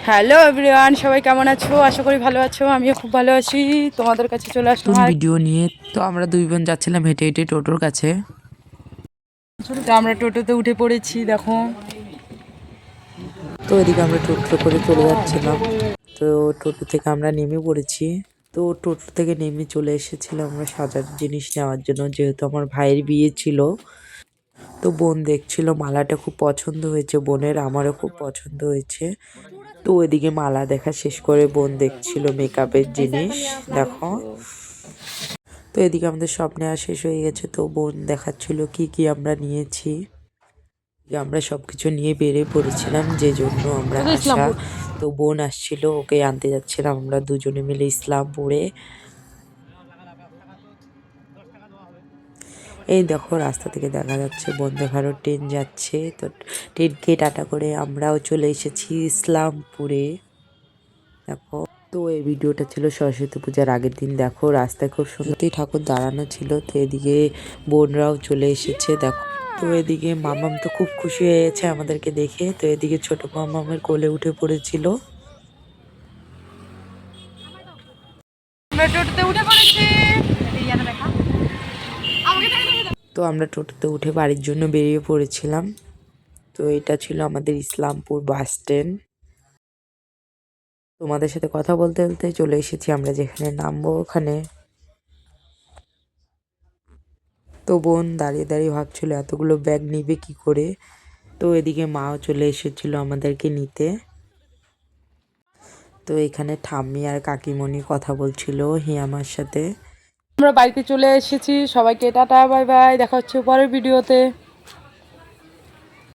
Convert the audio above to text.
Hello everyone, সবাই কেমন আছো? আশা করি ভালো আছো। আমিও খুব ভালো আছি। তোমাদের কাছে চলে আসলাম নতুন ভিডিও নিয়ে। তো আমরা দুই বোন যাচ্ছিলাম হেঁটে হেঁটে টোটোর কাছে। তো আমরা টোটোতে উঠে পড়েছি, দেখো। তো এদিকে আমরা টোটো করে চলে যাচ্ছিলাম। তো টোটো থেকে আমরা নেমে পড়েছি। তো টোটো থেকে নেমে চলে এসেছিলাম আমরা সাজার জিনিস নেওয়ার জন্য, যেহেতু আমার ভাইয়ের বিয়ে ছিল। তো বোন দেখছিল মালাটা খুব পছন্দ হয়েছে বোনের, আমারও খুব পছন্দ হয়েছে। তো এদিকে মালা দেখা শেষ করে বোন দেখছিল মেকআপের জিনিস, দেখো। তো এদিকে আমাদের সব নেওয়া শেষ হয়ে গেছে। তো বোন দেখাচ্ছিল কি কি আমরা নিয়েছি। আমরা সবকিছু নিয়ে বেরিয়ে পড়েছিলাম, যে জন্য আমরা আসা। ইসলামপুর। তো বোন আসছিল, ওকে আনতে যাচ্ছিলাম আমরা দুজনে মিলে ইসলামপুরে। এই দেখো রাস্তা থেকে দেখা যাচ্ছে বন্দে ভারত ট্রেন যাচ্ছে। তো ট্রেনকে টাটা করে আমরাও চলে এসেছি ইসলামপুরে, দেখো। তো এই ভিডিওটা ছিল সরস্বতী পূজার আগের দিন। দেখো রাস্তায় খুব সুন্দর ঠাকুর দাঁড়ানো ছিল। তো এদিকে বোনরাও চলে এসেছে, দেখো। তো এদিকে মামাম তো খুব খুশি হয়ে গেছে আমাদেরকে দেখে। তো এদিকে ছোট মামামের কোলে উঠে পড়েছিল। আমরা টোটোতে উঠে পড়েছি। তো আমরা টোটোতে উঠে বাড়ির জন্য বেরিয়ে পড়েছিলাম। তো এটা ছিল আমাদের ইসলামপুর বাস স্ট্যান্ড। তোমাদের সাথে কথা বলতে বলতে চলে এসেছি আমরা যেখানে নামবো ওখানে। তো বোন দাঁড়িয়ে দাঁড়িয়ে ভাবছিল এতগুলো ব্যাগ নিবে কি করে। তো এদিকে মাও চলে এসেছিল আমাদেরকে নিতে। তো এখানে ঠাম্মি আর কাকিমণি কথা বলছিল হিয়ামার সাথে। আমরা বাড়িতে চলে এসেছি। সবাইকে টাটা, বাই বাই। দেখা হচ্ছে পরের ভিডিওতে।